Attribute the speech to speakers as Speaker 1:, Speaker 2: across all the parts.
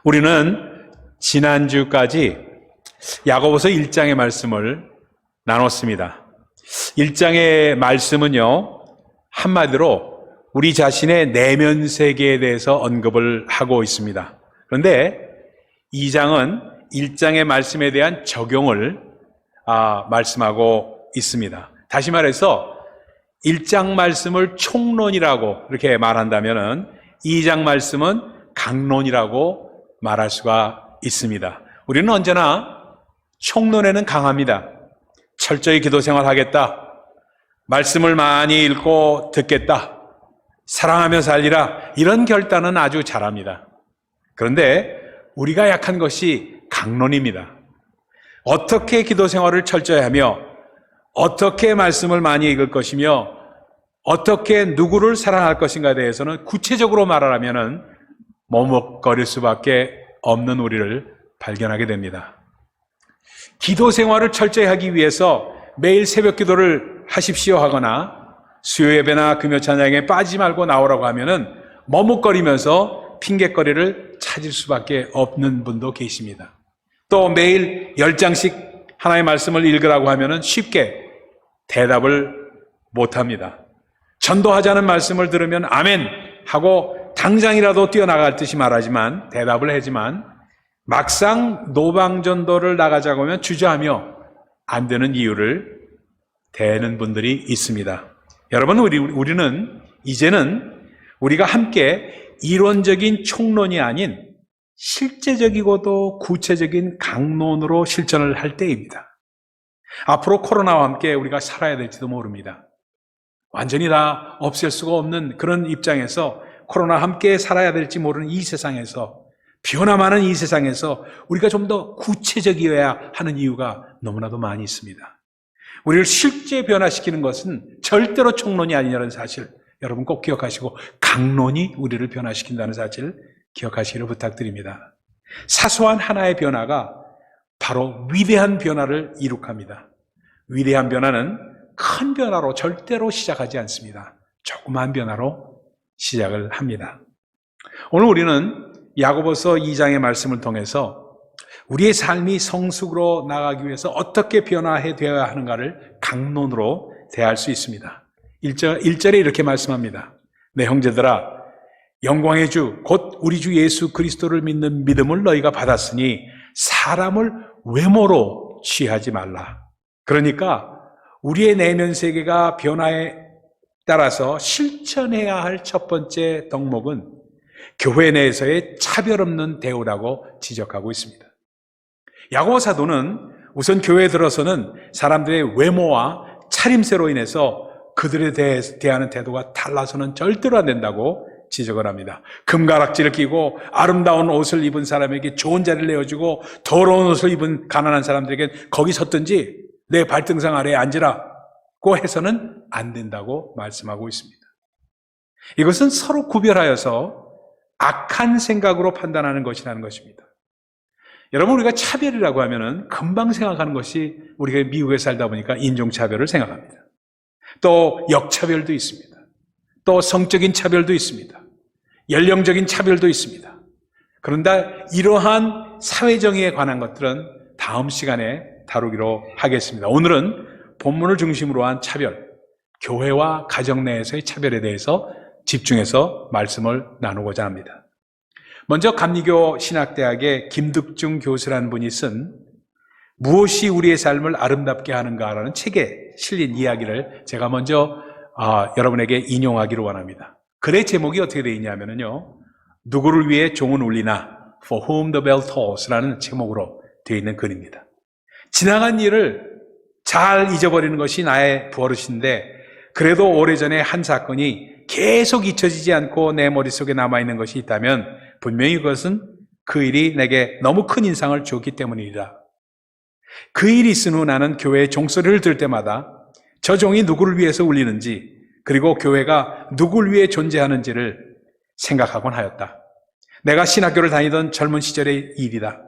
Speaker 1: 우리는 지난주까지 야고보서 1장의 말씀을 나눴습니다. 1장의 말씀은요, 한마디로 우리 자신의 내면 세계에 대해서 언급을 하고 있습니다. 그런데 2장은 1장의 말씀에 대한 적용을 말씀하고 있습니다. 다시 말해서 1장 말씀을 총론이라고 이렇게 말한다면 2장 말씀은 강론이라고 말할 수가 있습니다. 우리는 언제나 총론에는 강합니다. 철저히 기도 생활하겠다. 말씀을 많이 읽고 듣겠다. 사랑하며 살리라. 이런 결단은 아주 잘합니다. 그런데 우리가 약한 것이 강론입니다. 어떻게 기도 생활을 철저히 하며 어떻게 말씀을 많이 읽을 것이며 어떻게 누구를 사랑할 것인가에 대해서는 구체적으로 말하라면 머뭇거릴 수밖에 없는 우리를 발견하게 됩니다. 기도 생활을 철저히 하기 위해서 매일 새벽 기도를 하십시오 하거나 수요 예배나 금요 찬양에 빠지지 말고 나오라고 하면은 머뭇거리면서 핑곗거리를 찾을 수밖에 없는 분도 계십니다. 또 매일 10장씩 하나님의 말씀을 읽으라고 하면은 쉽게 대답을 못합니다. 전도하자는 말씀을 들으면 아멘 하고 당장이라도 뛰어나갈 듯이 말하지만 대답을 하지만 막상 노방전도를 나가자고 하면 주저하며 안 되는 이유를 대는 분들이 있습니다. 여러분, 우리는 이제는 우리가 함께 이론적인 총론이 아닌 실제적이고도 구체적인 강론으로 실천을 할 때입니다. 앞으로 코로나와 함께 우리가 살아야 될지도 모릅니다. 완전히 다 없앨 수가 없는 그런 입장에서 코로나 함께 살아야 될지 모르는 이 세상에서, 변화 많은 이 세상에서 우리가 좀 더 구체적이어야 하는 이유가 너무나도 많이 있습니다. 우리를 실제 변화시키는 것은 절대로 총론이 아니라는 사실, 여러분 꼭 기억하시고 강론이 우리를 변화시킨다는 사실을 기억하시기를 부탁드립니다. 사소한 하나의 변화가 바로 위대한 변화를 이룩합니다. 위대한 변화는 큰 변화로 절대로 시작하지 않습니다. 조그만 변화로 시작을 합니다. 오늘 우리는 야고보서 2장의 말씀을 통해서 우리의 삶이 성숙으로 나가기 위해서 어떻게 변화되어야 하는가를 강론으로 대할 수 있습니다. 1절에 이렇게 말씀합니다. 내 형제들아, 영광의 주 곧 우리 주 예수 그리스도를 믿는 믿음을 너희가 받았으니 사람을 외모로 취하지 말라. 그러니까 우리의 내면 세계가 변화에 따라서 실천해야 할 첫 번째 덕목은 교회 내에서의 차별 없는 대우라고 지적하고 있습니다. 야고보 사도는 우선 교회에 들어서는 사람들의 외모와 차림새로 인해서 그들에 대하는 태도가 달라서는 절대로 안 된다고 지적을 합니다. 금가락지를 끼고 아름다운 옷을 입은 사람에게 좋은 자리를 내어주고 더러운 옷을 입은 가난한 사람들에게 거기 섰든지 내 발등상 아래에 앉으라고 해서는 안 된다고 말씀하고 있습니다. 이것은 서로 구별하여서 악한 생각으로 판단하는 것이라는 것입니다. 여러분, 우리가 차별이라고 하면은 금방 생각하는 것이 우리가 미국에 살다 보니까 인종차별을 생각합니다. 또 역차별도 있습니다. 또 성적인 차별도 있습니다. 연령적인 차별도 있습니다. 그런데 이러한 사회정의에 관한 것들은 다음 시간에 다루기로 하겠습니다. 오늘은 본문을 중심으로 한 차별, 교회와 가정 내에서의 차별에 대해서 집중해서 말씀을 나누고자 합니다. 먼저 감리교 신학대학의 김득중 교수라는 분이 쓴 무엇이 우리의 삶을 아름답게 하는가라는 책에 실린 이야기를 제가 먼저 여러분에게 인용하기를 원합니다. 글의 제목이 어떻게 되어 있냐면요, 누구를 위해 종은 울리나 For whom the bell tolls라는 제목으로 되어 있는 글입니다. 지나간 일을 잘 잊어버리는 것이 나의 버릇인데 그래도 오래전에 한 사건이 계속 잊혀지지 않고 내 머릿속에 남아있는 것이 있다면 분명히 그것은 그 일이 내게 너무 큰 인상을 주었기 때문이다. 그 일이 있은 후 나는 교회의 종소리를 들을 때마다 저 종이 누구를 위해서 울리는지 그리고 교회가 누구를 위해 존재하는지를 생각하곤 하였다. 내가 신학교를 다니던 젊은 시절의 일이다.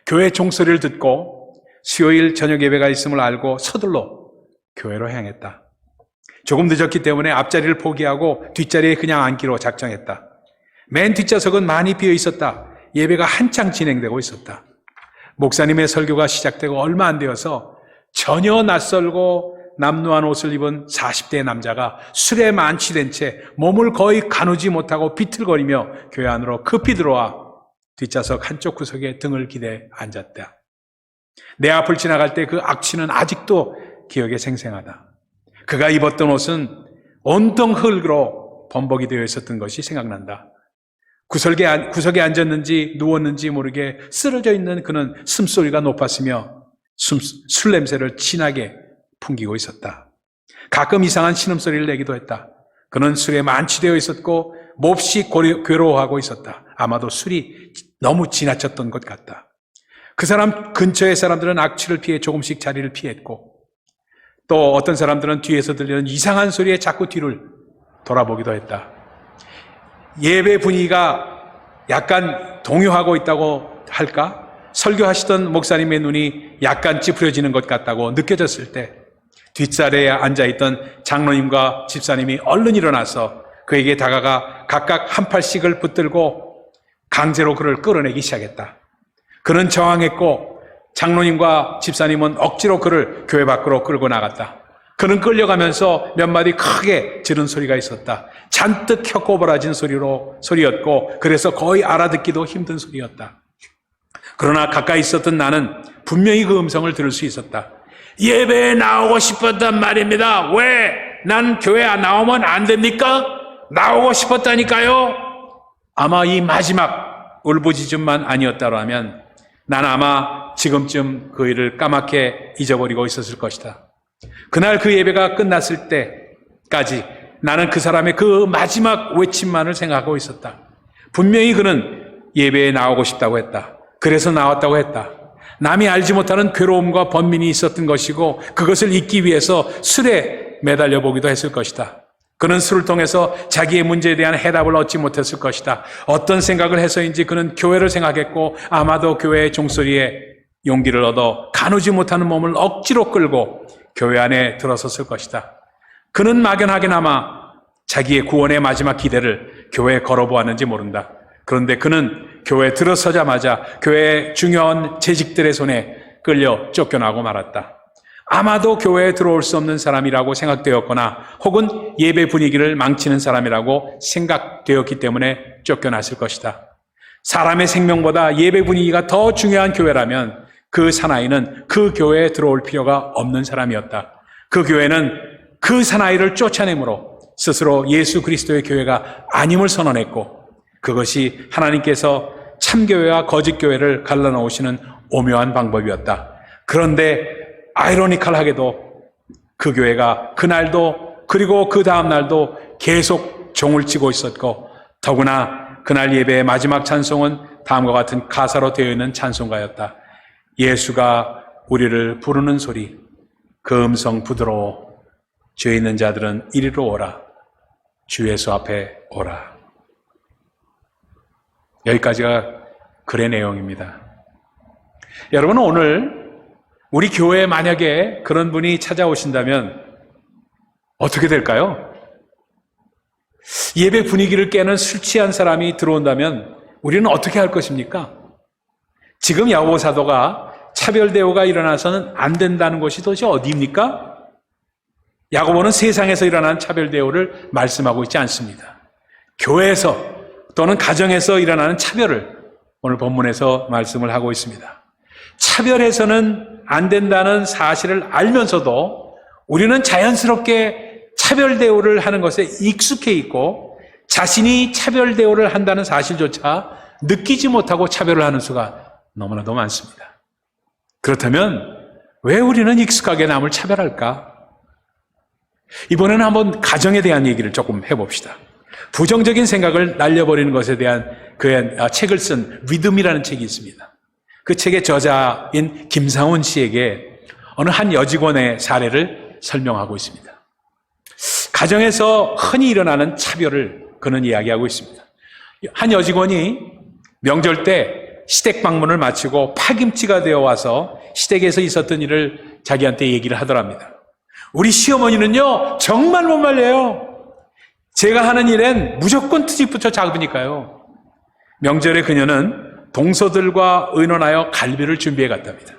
Speaker 1: 교회 종소리를 듣고 수요일 저녁 예배가 있음을 알고 서둘러 교회로 향했다. 조금 늦었기 때문에 앞자리를 포기하고 뒷자리에 그냥 앉기로 작정했다. 맨 뒷좌석은 많이 비어 있었다. 예배가 한창 진행되고 있었다. 목사님의 설교가 시작되고 얼마 안 되어서 전혀 낯설고 남루한 옷을 입은 40대 남자가 술에 만취된 채 몸을 거의 가누지 못하고 비틀거리며 교회 안으로 급히 들어와 뒷좌석 한쪽 구석에 등을 기대 앉았다. 내 앞을 지나갈 때 그 악취는 아직도 기억에 생생하다. 그가 입었던 옷은 온통 흙으로 범벅이 되어 있었던 것이 생각난다. 구석에 앉았는지 누웠는지 모르게 쓰러져 있는 그는 숨소리가 높았으며 술 냄새를 진하게 풍기고 있었다. 가끔 이상한 신음소리를 내기도 했다. 그는 술에 만취되어 있었고 몹시 괴로워하고 있었다. 아마도 술이 너무 지나쳤던 것 같다. 그 사람 근처의 사람들은 악취를 피해 조금씩 자리를 피했고 또 어떤 사람들은 뒤에서 들리는 이상한 소리에 자꾸 뒤를 돌아보기도 했다. 예배 분위기가 약간 동요하고 있다고 할까? 설교하시던 목사님의 눈이 약간 찌푸려지는 것 같다고 느껴졌을 때 뒷자리에 앉아있던 장로님과 집사님이 얼른 일어나서 그에게 다가가 각각 한 팔씩을 붙들고 강제로 그를 끌어내기 시작했다. 그는 저항했고 장로님과 집사님은 억지로 그를 교회 밖으로 끌고 나갔다. 그는 끌려가면서 몇 마디 크게 지른 소리가 있었다. 잔뜩 혀꼬부라진 소리였고 그래서 거의 알아듣기도 힘든 소리였다. 그러나 가까이 있었던 나는 분명히 그 음성을 들을 수 있었다. 예배에 나오고 싶었단 말입니다. 왜? 난 교회 안 나오면 안 됩니까? 나오고 싶었다니까요. 아마 이 마지막 울부짖음만 아니었다면 난 아마 지금쯤 그 일을 까맣게 잊어버리고 있었을 것이다. 그날 그 예배가 끝났을 때까지 나는 그 사람의 그 마지막 외침만을 생각하고 있었다. 분명히 그는 예배에 나오고 싶다고 했다. 그래서 나왔다고 했다. 남이 알지 못하는 괴로움과 번민이 있었던 것이고 그것을 잊기 위해서 술에 매달려 보기도 했을 것이다. 그는 술을 통해서 자기의 문제에 대한 해답을 얻지 못했을 것이다. 어떤 생각을 해서인지 그는 교회를 생각했고 아마도 교회의 종소리에 용기를 얻어 가누지 못하는 몸을 억지로 끌고 교회 안에 들어섰을 것이다. 그는 막연하게나마 자기의 구원의 마지막 기대를 교회에 걸어보았는지 모른다. 그런데 그는 교회에 들어서자마자 교회의 중요한 재직들의 손에 끌려 쫓겨나고 말았다. 아마도 교회에 들어올 수 없는 사람이라고 생각되었거나 혹은 예배 분위기를 망치는 사람이라고 생각되었기 때문에 쫓겨났을 것이다. 사람의 생명보다 예배 분위기가 더 중요한 교회라면 그 사나이는 그 교회에 들어올 필요가 없는 사람이었다. 그 교회는 그 사나이를 쫓아내므로 스스로 예수 그리스도의 교회가 아님을 선언했고 그것이 하나님께서 참교회와 거짓교회를 갈라놓으시는 오묘한 방법이었다. 그런데 아이러니컬하게도 그 교회가 그날도 그리고 그 다음 날도 계속 종을 치고 있었고 더구나 그날 예배의 마지막 찬송은 다음과 같은 가사로 되어 있는 찬송가였다. 예수가 우리를 부르는 소리, 그 음성 부드러워. 죄 있는 자들은 이리로 오라. 주 예수 앞에 오라. 여기까지가 글의 내용입니다. 여러분 오늘 우리 교회에 만약에 그런 분이 찾아오신다면 어떻게 될까요? 예배 분위기를 깨는 술 취한 사람이 들어온다면 우리는 어떻게 할 것입니까? 지금 야고보 사도가 차별 대우가 일어나서는 안 된다는 것이 도대체 어디입니까? 야고보는 세상에서 일어나는 차별 대우를 말씀하고 있지 않습니다. 교회에서 또는 가정에서 일어나는 차별을 오늘 본문에서 말씀을 하고 있습니다. 차별해서는 안 된다는 사실을 알면서도 우리는 자연스럽게 차별 대우를 하는 것에 익숙해 있고 자신이 차별 대우를 한다는 사실조차 느끼지 못하고 차별을 하는 수가 너무나도 많습니다. 그렇다면 왜 우리는 익숙하게 남을 차별할까? 이번에는 한번 가정에 대한 얘기를 조금 해봅시다. 부정적인 생각을 날려버리는 것에 대한 그 책을 쓴 리듬이라는 책이 있습니다. 그 책의 저자인 김상훈 씨에게 어느 한 여직원의 사례를 설명하고 있습니다. 가정에서 흔히 일어나는 차별을 그는 이야기하고 있습니다. 한 여직원이 명절 때 시댁 방문을 마치고 파김치가 되어 와서 시댁에서 있었던 일을 자기한테 얘기를 하더랍니다. 우리 시어머니는요 정말 못 말려요. 제가 하는 일엔 무조건 트집부터 잡으니까요. 명절에 그녀는 동서들과 의논하여 갈비를 준비해 갔답니다.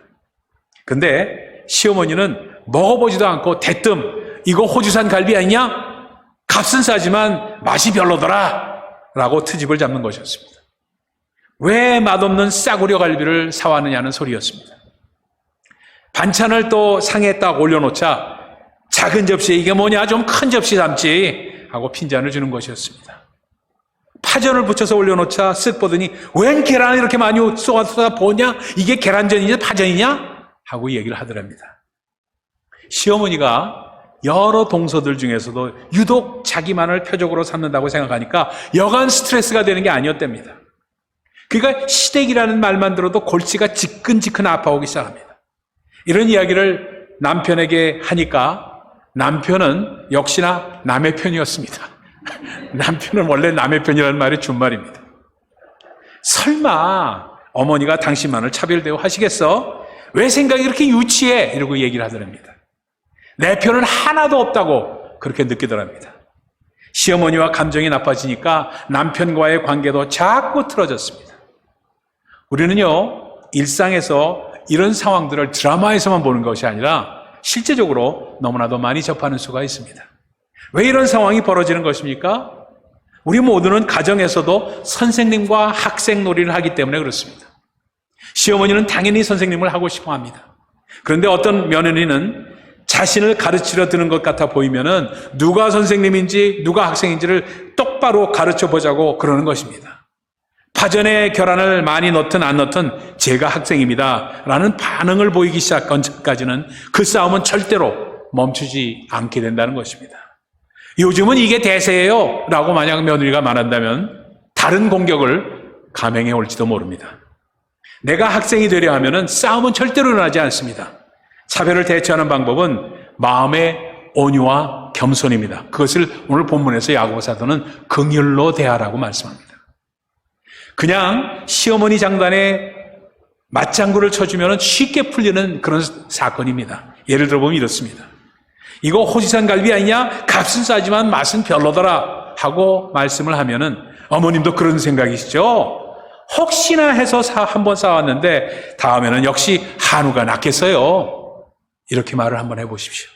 Speaker 1: 근데 시어머니는 먹어보지도 않고 대뜸 이거 호주산 갈비 아니냐? 값은 싸지만 맛이 별로더라 라고 트집을 잡는 것이었습니다. 왜 맛없는 싸구려 갈비를 사왔느냐는 소리였습니다. 반찬을 또 상에 딱 올려놓자 작은 접시에 이게 뭐냐 좀 큰 접시 담지 하고 핀잔을 주는 것이었습니다. 파전을 붙여서 올려놓자 쓱 보더니 웬 계란을 이렇게 많이 쏟아 보냐? 이게 계란전이냐 파전이냐? 하고 얘기를 하더랍니다. 시어머니가 여러 동서들 중에서도 유독 자기만을 표적으로 삼는다고 생각하니까 여간 스트레스가 되는 게 아니었답니다. 그러니까 시댁이라는 말만 들어도 골치가 지끈지끈 아파오기 시작합니다. 이런 이야기를 남편에게 하니까 남편은 역시나 남의 편이었습니다. 남편은 원래 남의 편이라는 말이 준말입니다. 설마 어머니가 당신만을 차별 대우하시겠어? 왜 생각이 그렇게 유치해? 이러고 얘기를 하더랍니다. 내 편은 하나도 없다고 그렇게 느끼더랍니다. 시어머니와 감정이 나빠지니까 남편과의 관계도 자꾸 틀어졌습니다. 우리는요, 일상에서 이런 상황들을 드라마에서만 보는 것이 아니라 실제적으로 너무나도 많이 접하는 수가 있습니다. 왜 이런 상황이 벌어지는 것입니까? 우리 모두는 가정에서도 선생님과 학생 놀이를 하기 때문에 그렇습니다. 시어머니는 당연히 선생님을 하고 싶어 합니다. 그런데 어떤 며느리는 자신을 가르치려 드는 것 같아 보이면은 누가 선생님인지 누가 학생인지를 똑바로 가르쳐 보자고 그러는 것입니다. 파전에 계란을 많이 넣든 안 넣든 제가 학생입니다 라는 반응을 보이기 시작한 전까지는 그 싸움은 절대로 멈추지 않게 된다는 것입니다. 요즘은 이게 대세예요 라고 만약 며느리가 말한다면 다른 공격을 감행해 올지도 모릅니다. 내가 학생이 되려 하면은 싸움은 절대로 일어나지 않습니다. 차별을 대처하는 방법은 마음의 온유와 겸손입니다. 그것을 오늘 본문에서 야고보 사도는 긍휼로 대하라고 말씀합니다. 그냥 시어머니 장단에 맞장구를 쳐주면 쉽게 풀리는 그런 사건입니다. 예를 들어보면 이렇습니다. 이거 호주산 갈비 아니냐? 값은 싸지만 맛은 별로더라 하고 말씀을 하면은 어머님도 그런 생각이시죠? 혹시나 해서 한번 싸웠는데 다음에는 역시 한우가 낫겠어요. 이렇게 말을 한번 해보십시오.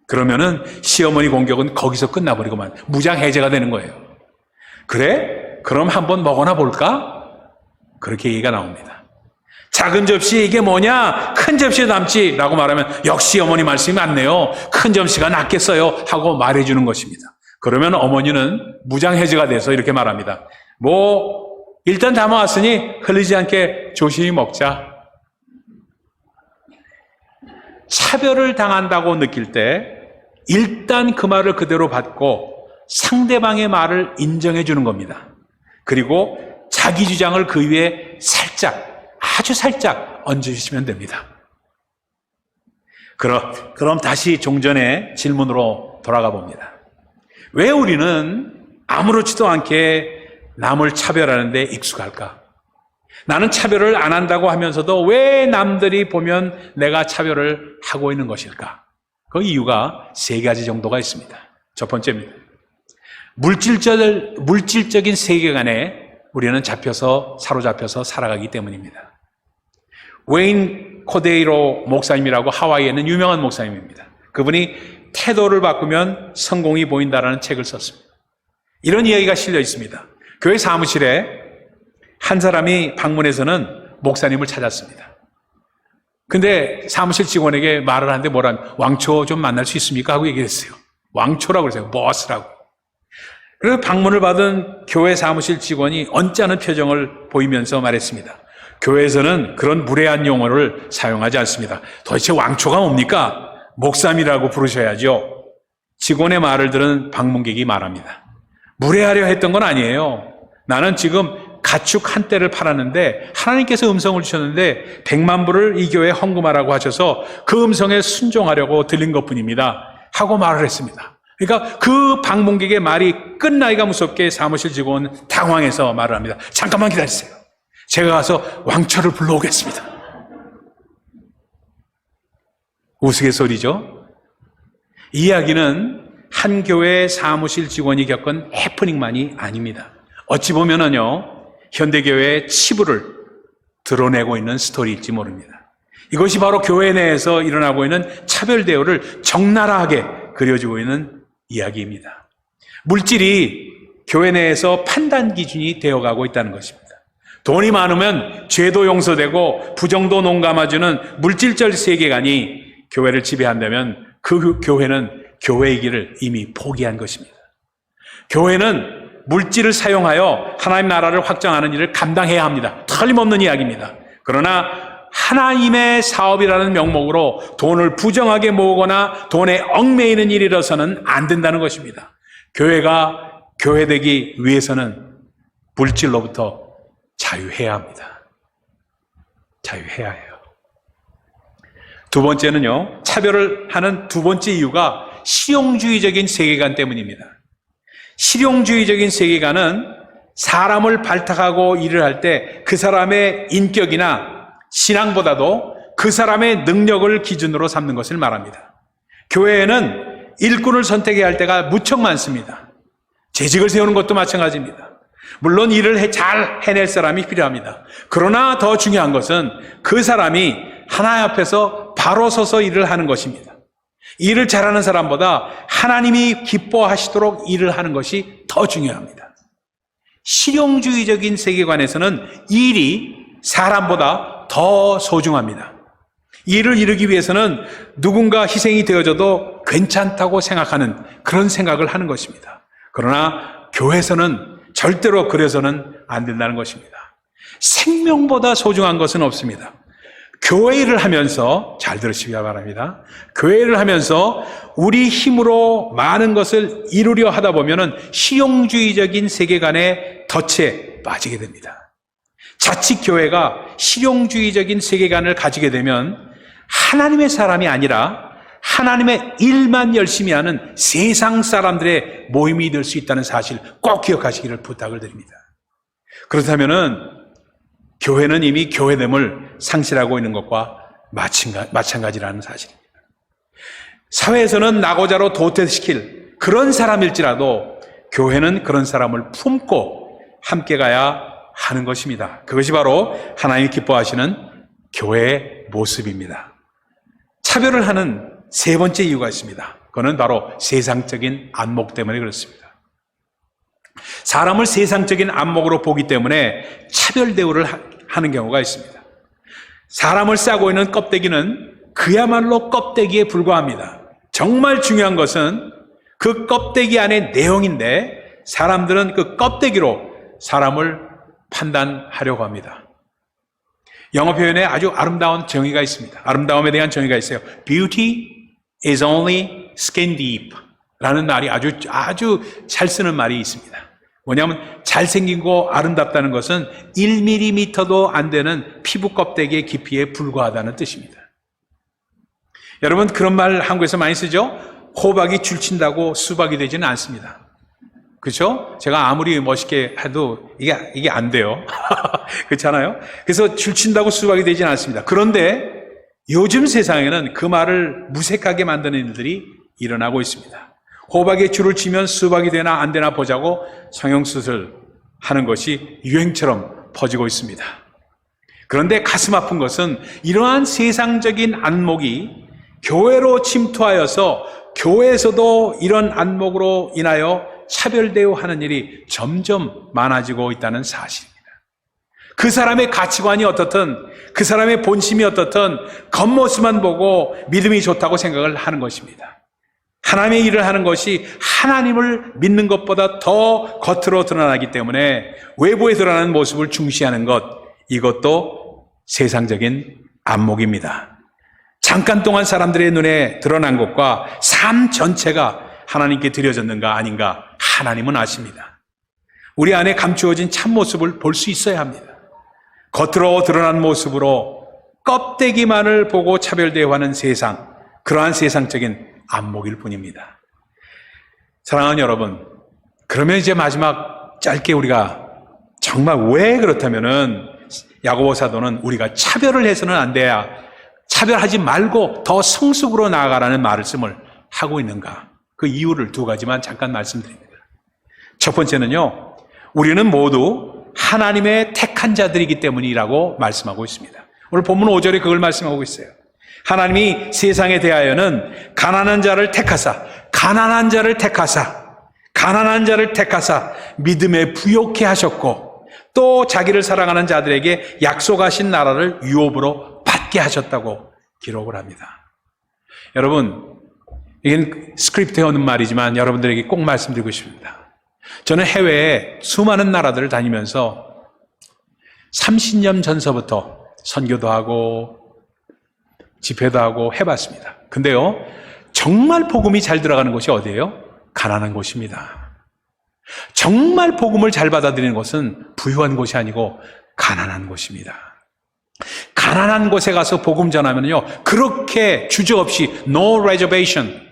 Speaker 1: 그러면은 시어머니 공격은 거기서 끝나버리고만 무장해제가 되는 거예요. 그래? 그럼 한번 먹어나 볼까? 그렇게 얘기가 나옵니다. 작은 접시에 이게 뭐냐? 큰 접시에 담지 라고 말하면 역시 어머니 말씀이 맞네요. 큰 접시가 낫겠어요 하고 말해주는 것입니다. 그러면 어머니는 무장해제가 돼서 이렇게 말합니다. 일단 담아왔으니 흘리지 않게 조심히 먹자. 차별을 당한다고 느낄 때 일단 그 말을 그대로 받고 상대방의 말을 인정해 주는 겁니다. 그리고 자기 주장을 그 위에 아주 살짝 얹어주시면 됩니다. 그럼 다시 종전의 질문으로 돌아가 봅니다. 왜 우리는 아무렇지도 않게 남을 차별하는데 익숙할까? 나는 차별을 안 한다고 하면서도 왜 남들이 보면 내가 차별을 하고 있는 것일까? 그 이유가 3가지 정도가 있습니다. 첫 번째입니다. 물질적인 세계관에 우리는 사로잡혀서 살아가기 때문입니다. 웨인 코데이로 목사님이라고 하와이에 있는 유명한 목사님입니다. 그분이 태도를 바꾸면 성공이 보인다라는 책을 썼습니다. 이런 이야기가 실려 있습니다. 교회 사무실에 한 사람이 방문해서는 목사님을 찾았습니다. 근데 사무실 직원에게 말을 하는데 왕초 좀 만날 수 있습니까? 하고 얘기했어요. 왕초라고 그러세요. 버스라고. 그래서 방문을 받은 교회 사무실 직원이 언짢은 표정을 보이면서 말했습니다. 교회에서는 그런 무례한 용어를 사용하지 않습니다. 도대체 왕초가 뭡니까? 목사님이라고 부르셔야죠. 직원의 말을 들은 방문객이 말합니다. 무례하려 했던 건 아니에요. 나는 지금 가축 한 떼를 팔았는데 하나님께서 음성을 주셨는데 100만 불을 이 교회에 헌금하라고 하셔서 그 음성에 순종하려고 들린 것뿐입니다. 하고 말을 했습니다. 그러니까 그 방문객의 말이 끝나기가 무섭게 사무실 직원은 당황해서 말을 합니다. 잠깐만 기다리세요. 제가 가서 왕초를 불러오겠습니다. 우스갯소리죠. 이 이야기는 한 교회 사무실 직원이 겪은 해프닝만이 아닙니다. 어찌 보면은요, 현대교회의 치부를 드러내고 있는 스토리일지 모릅니다. 이것이 바로 교회 내에서 일어나고 있는 차별 대우를 적나라하게 그려주고 있는 이야기입니다. 물질이 교회 내에서 판단 기준이 되어가고 있다는 것입니다. 돈이 많으면 죄도 용서되고 부정도 농감아주는 물질적 세계관이 교회를 지배한다면 그 교회는 교회이기를 이미 포기한 것입니다. 교회는 물질을 사용하여 하나님 나라를 확장하는 일을 감당해야 합니다. 틀림없는 이야기입니다. 그러나 하나님의 사업이라는 명목으로 돈을 부정하게 모으거나 돈에 얽매이는 일이라서는 안 된다는 것입니다. 교회가 교회되기 위해서는 물질로부터 자유해야 합니다. 자유해야 해요. 두 번째는요, 차별을 하는 두 번째 이유가 실용주의적인 세계관 때문입니다. 실용주의적인 세계관은 사람을 발탁하고 일을 할 때 그 사람의 인격이나 신앙보다도 그 사람의 능력을 기준으로 삼는 것을 말합니다. 교회에는 일꾼을 선택해야 할 때가 무척 많습니다. 재직을 세우는 것도 마찬가지입니다. 물론 일을 잘 해낼 사람이 필요합니다. 그러나 더 중요한 것은 그 사람이 하나님 앞에서 바로 서서 일을 하는 것입니다. 일을 잘하는 사람보다 하나님이 기뻐하시도록 일을 하는 것이 더 중요합니다. 실용주의적인 세계관에서는 일이 사람보다 더 소중합니다. 일을 이루기 위해서는 누군가 희생이 되어져도 괜찮다고 생각하는 그런 생각을 하는 것입니다. 그러나 교회에서는 절대로 그래서는 안 된다는 것입니다. 생명보다 소중한 것은 없습니다. 교회 일을 하면서, 잘 들으시기 바랍니다. 교회 일을 하면서 우리 힘으로 많은 것을 이루려 하다 보면은 실용주의적인 세계관의 덫에 빠지게 됩니다. 자칫 교회가 실용주의적인 세계관을 가지게 되면 하나님의 사람이 아니라 하나님의 일만 열심히 하는 세상 사람들의 모임이 될 수 있다는 사실 꼭 기억하시기를 부탁을 드립니다. 그렇다면은 교회는 이미 교회됨을 상실하고 있는 것과 마찬가지라는 사실입니다. 사회에서는 낙오자로 도태시킬 그런 사람일지라도 교회는 그런 사람을 품고 함께 가야 하는 것입니다. 그것이 바로 하나님이 기뻐하시는 교회의 모습입니다. 차별을 하는 세 번째 이유가 있습니다. 그건 바로 세상적인 안목 때문에 그렇습니다. 사람을 세상적인 안목으로 보기 때문에 차별 대우를 하는 경우가 있습니다. 사람을 싸고 있는 껍데기는 그야말로 껍데기에 불과합니다. 정말 중요한 것은 그 껍데기 안의 내용인데 사람들은 그 껍데기로 사람을 판단하려고 합니다. 영어 표현에 아주 아름다운 정의가 있습니다. 아름다움에 대한 정의가 있어요. Beauty is only skin deep 라는 말이 아주 잘 쓰는 말이 있습니다. 뭐냐면 잘생기고 아름답다는 것은 1mm도 안 되는 피부 껍데기의 깊이에 불과하다는 뜻입니다. 여러분 그런 말 한국에서 많이 쓰죠? 호박이 줄친다고 수박이 되지는 않습니다. 그렇죠? 제가 아무리 멋있게 해도 이게 안 돼요. 그렇잖아요? 그래서 줄친다고 수박이 되지는 않습니다. 그런데 요즘 세상에는 그 말을 무색하게 만드는 일들이 일어나고 있습니다. 호박에 줄을 치면 수박이 되나 안 되나 보자고 성형수술 하는 것이 유행처럼 퍼지고 있습니다. 그런데 가슴 아픈 것은 이러한 세상적인 안목이 교회로 침투하여서 교회에서도 이런 안목으로 인하여 차별 대우하는 일이 점점 많아지고 있다는 사실입니다. 그 사람의 가치관이 어떻든 그 사람의 본심이 어떻든 겉모습만 보고 믿음이 좋다고 생각을 하는 것입니다. 하나님의 일을 하는 것이 하나님을 믿는 것보다 더 겉으로 드러나기 때문에 외부에 드러나는 모습을 중시하는 것, 이것도 세상적인 안목입니다. 잠깐 동안 사람들의 눈에 드러난 것과 삶 전체가 하나님께 드려졌는가 아닌가 하나님은 아십니다. 우리 안에 감추어진 참모습을 볼 수 있어야 합니다. 겉으로 드러난 모습으로 껍데기만을 보고 차별대우하는 세상, 그러한 세상적인 안목일 뿐입니다. 사랑하는 여러분, 그러면 이제 마지막 짧게 우리가 정말 왜 그렇다면은 야고보 사도는 우리가 차별을 해서는 안 돼야 차별하지 말고 더 성숙으로 나아가라는 말씀을 하고 있는가? 그 이유를 두 가지만 잠깐 말씀드립니다. 첫 번째는요, 우리는 모두 하나님의 택한 자들이기 때문이라고 말씀하고 있습니다. 오늘 본문 5절에 그걸 말씀하고 있어요. 하나님이 세상에 대하여는 가난한 자를 택하사 믿음에 부요케 하셨고 또 자기를 사랑하는 자들에게 약속하신 나라를 유업으로 받게 하셨다고 기록을 합니다. 여러분, 이건 스크립트에 없는 말이지만 여러분들에게 꼭 말씀드리고 싶습니다. 저는 해외에 수많은 나라들을 다니면서 30년 전서부터 선교도 하고 집회도 하고 해봤습니다. 근데요, 정말 복음이 잘 들어가는 곳이 어디예요? 가난한 곳입니다. 정말 복음을 잘 받아들이는 곳은 부유한 곳이 아니고 가난한 곳입니다. 가난한 곳에 가서 복음 전하면요, 그렇게 주저없이 no reservation,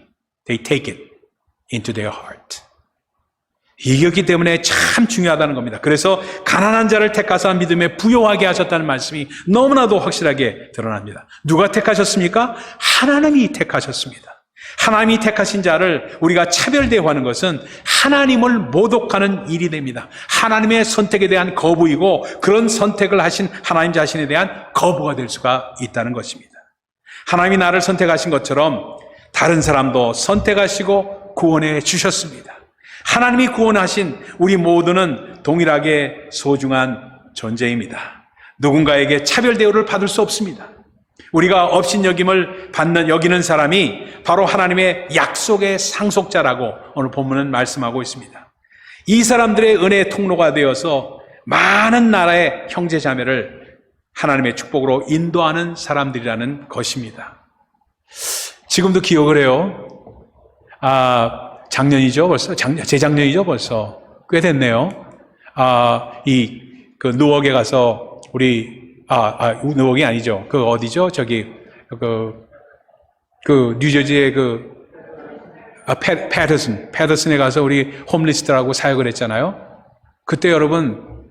Speaker 1: they take it into their heart. 이겼기 때문에 참 중요하다는 겁니다. 그래서 가난한 자를 택하사 믿음에 부요하게 하셨다는 말씀이 너무나도 확실하게 드러납니다. 누가 택하셨습니까? 하나님이 택하셨습니다. 하나님이 택하신 자를 우리가 차별 대우하는 것은 하나님을 모독하는 일이 됩니다. 하나님의 선택에 대한 거부이고 그런 선택을 하신 하나님 자신에 대한 거부가 될 수가 있다는 것입니다. 하나님이 나를 선택하신 것처럼 다른 사람도 선택하시고 구원해 주셨습니다. 하나님이 구원하신 우리 모두는 동일하게 소중한 존재입니다. 누군가에게 차별 대우를 받을 수 없습니다. 우리가 업신여김을 여기는 사람이 바로 하나님의 약속의 상속자라고 오늘 본문은 말씀하고 있습니다. 이 사람들의 은혜의 통로가 되어서 많은 나라의 형제 자매를 하나님의 축복으로 인도하는 사람들이라는 것입니다. 지금도 기억을 해요. 작년이죠, 벌써? 재작년이죠, 벌써. 꽤 됐네요. 누웍에 가서 누웍이 아니죠. 어디죠? 뉴저지의 패더슨에 가서 우리 홈리스트라고 사역을 했잖아요. 그때 여러분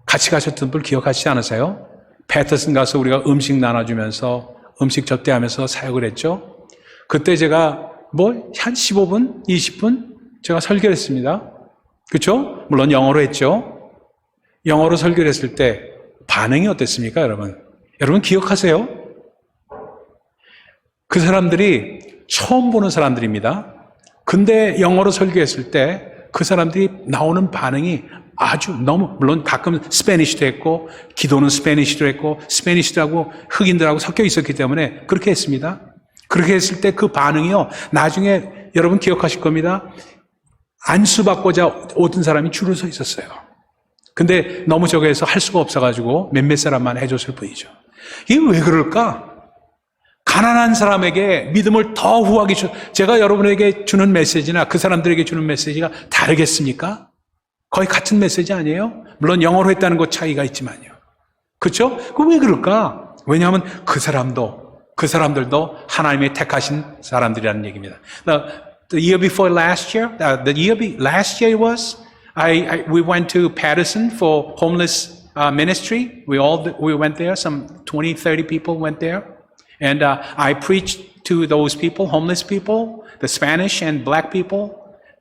Speaker 1: 같이 가셨던 분 기억하시지 않으세요? 패더슨 가서 우리가 음식 나눠주면서 음식 접대하면서 사역을 했죠. 그때 제가 한 15분, 20분 제가 설교를 했습니다. 그렇죠? 물론 영어로 했죠. 영어로 설교를 했을 때 반응이 어땠습니까, 여러분? 여러분 기억하세요? 그 사람들이 처음 보는 사람들입니다. 근데 영어로 설교했을 때 그 사람들이 나오는 반응이 물론 가끔 스페니쉬도 했고 기도는 스페니쉬도 했고 스페니쉬들하고 흑인들하고 섞여 있었기 때문에 그렇게 했습니다. 그렇게 했을 때 그 반응이요, 나중에 여러분 기억하실 겁니다. 안수받고자 오던 사람이 줄을 서 있었어요. 근데 너무 저거해서 할 수가 없어가지고 몇몇 사람만 해줬을 뿐이죠. 이게 왜 그럴까? 가난한 사람에게 믿음을 더 후하게 제가 여러분에게 주는 메시지나 그 사람들에게 주는 메시지가 다르겠습니까? 거의 같은 메시지 아니에요? 물론 영어로 했다는 것 차이가 있지만요. 그렇죠? 그럼 왜 그럴까? 왜냐하면 그 사람들도 하나님의 택하신 사람들이라는 얘기입니다. The year before last year, last year it was, we went to Patterson for homeless ministry. We went there, some 20, 30 people went there. And I preached to those people, homeless people, the Spanish and black people.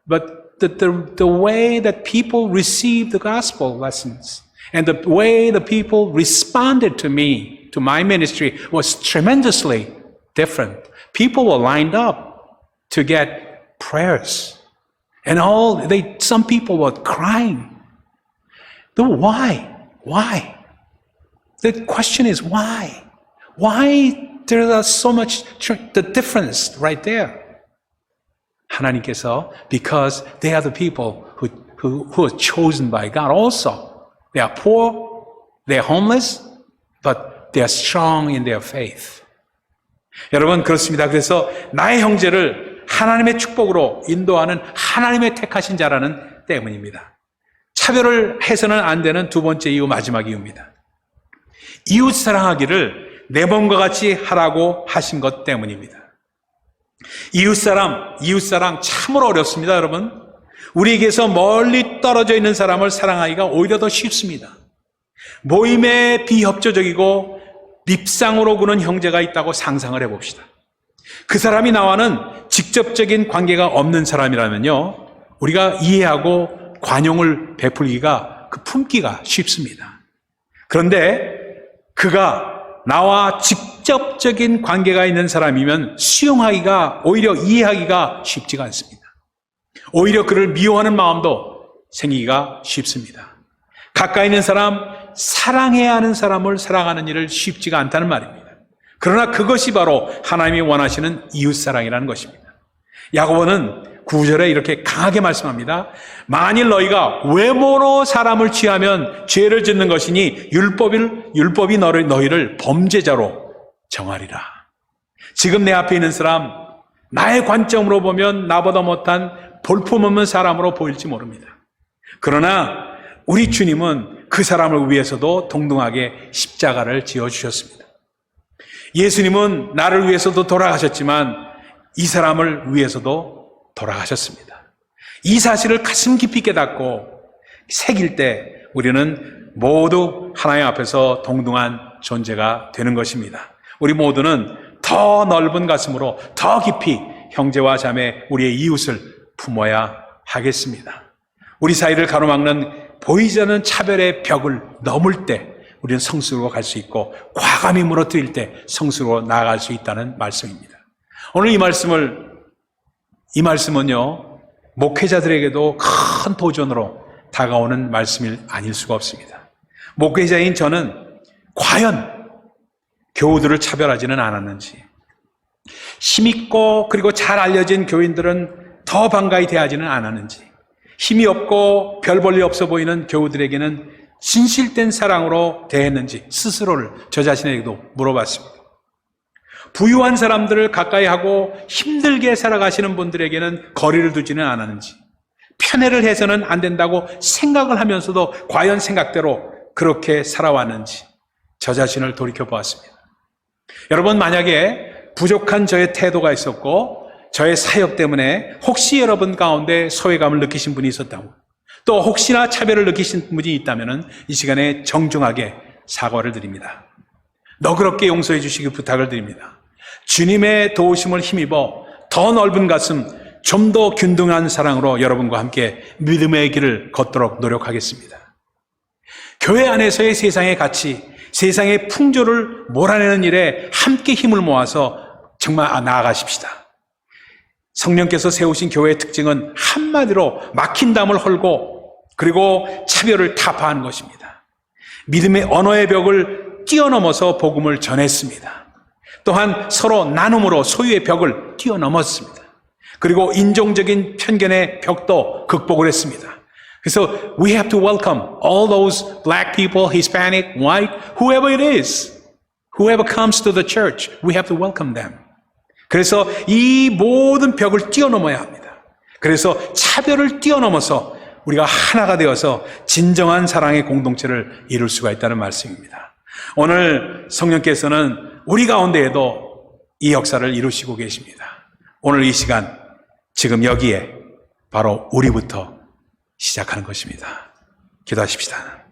Speaker 1: But the way that people received the gospel lessons and the way the people responded to me, to my ministry, was tremendously different. People were lined up to get prayers. And some people were crying. Why? Why? The question is why? Why there is so much the difference right there? 하나님께서, because they are the people who are chosen by God also. They are poor, they are homeless, but they are strong in their faith. 여러분, 그렇습니다. 그래서 나의 형제를 하나님의 축복으로 인도하는 하나님의 택하신 자라는 때문입니다. 차별을 해서는 안 되는 두 번째 이유, 마지막 이유입니다. 이웃 사랑하기를 내 몸과 같이 하라고 하신 것 때문입니다. 이웃사랑 참으로 어렵습니다, 여러분. 우리에게서 멀리 떨어져 있는 사람을 사랑하기가 오히려 더 쉽습니다. 모임에 비협조적이고 밉상으로 구는 형제가 있다고 상상을 해봅시다. 그 사람이 나와는 직접적인 관계가 없는 사람이라면요, 우리가 이해하고 관용을 베풀기가, 품기가 쉽습니다. 그런데 그가 나와 직접적인 관계가 있는 사람이면 수용하기가, 오히려 이해하기가 쉽지가 않습니다. 오히려 그를 미워하는 마음도 생기기가 쉽습니다. 가까이 있는 사람, 사랑해야 하는 사람을 사랑하는 일을 쉽지가 않다는 말입니다. 그러나 그것이 바로 하나님이 원하시는 이웃사랑이라는 것입니다. 야고보는 9절에 이렇게 강하게 말씀합니다. 만일 너희가 외모로 사람을 취하면 죄를 짓는 것이니 율법이 너희를 범죄자로 정하리라. 지금 내 앞에 있는 사람, 나의 관점으로 보면 나보다 못한 볼품없는 사람으로 보일지 모릅니다. 그러나 우리 주님은 그 사람을 위해서도 동등하게 십자가를 지어주셨습니다. 예수님은 나를 위해서도 돌아가셨지만 이 사람을 위해서도 돌아가셨습니다. 이 사실을 가슴 깊이 깨닫고 새길 때 우리는 모두 하나님 앞에서 동등한 존재가 되는 것입니다. 우리 모두는 더 넓은 가슴으로 더 깊이 형제와 자매, 우리의 이웃을 품어야 하겠습니다. 우리 사이를 가로막는 보이지 않는 차별의 벽을 넘을 때 우리는 성수로 갈 수 있고, 과감히 무너뜨릴 때 성수로 나아갈 수 있다는 말씀입니다. 오늘 이 말씀은요, 목회자들에게도 큰 도전으로 다가오는 말씀이 아닐 수가 없습니다. 목회자인 저는 과연 교우들을 차별하지는 않았는지, 힘있고 그리고 잘 알려진 교인들은 더 반가이 대하지는 않았는지, 힘이 없고 별 볼일 없어 보이는 교우들에게는 진실된 사랑으로 대했는지 스스로를, 저 자신에게도 물어봤습니다. 부유한 사람들을 가까이 하고 힘들게 살아가시는 분들에게는 거리를 두지는 않았는지, 편애를 해서는 안 된다고 생각을 하면서도 과연 생각대로 그렇게 살아왔는지 저 자신을 돌이켜보았습니다. 여러분, 만약에 부족한 저의 태도가 있었고 저의 사역 때문에 혹시 여러분 가운데 소외감을 느끼신 분이 있었다고, 또 혹시나 차별을 느끼신 분이 있다면 이 시간에 정중하게 사과를 드립니다. 너그럽게 용서해 주시기 부탁을 드립니다. 주님의 도우심을 힘입어 더 넓은 가슴, 좀 더 균등한 사랑으로 여러분과 함께 믿음의 길을 걷도록 노력하겠습니다. 교회 안에서의 세상의 가치, 세상의 풍조를 몰아내는 일에 함께 힘을 모아서 정말 나아가십시다. 성령께서 세우신 교회의 특징은 한마디로 막힌 담을 헐고 그리고 차별을 타파하는 것입니다. 믿음의 언어의 벽을 뛰어넘어서 복음을 전했습니다. 또한 서로 나눔으로 소유의 벽을 뛰어넘었습니다. 그리고 인종적인 편견의 벽도 극복을 했습니다. 그래서 we have to welcome all those black people, Hispanic, white, whoever it is. Whoever comes to the church, we have to welcome them. 그래서 이 모든 벽을 뛰어넘어야 합니다. 그래서 차별을 뛰어넘어서 우리가 하나가 되어서 진정한 사랑의 공동체를 이룰 수가 있다는 말씀입니다. 오늘 성령께서는 우리 가운데에도 이 역사를 이루시고 계십니다. 오늘 이 시간, 지금 여기에 바로 우리부터 시작하는 것입니다. 기도하십시다.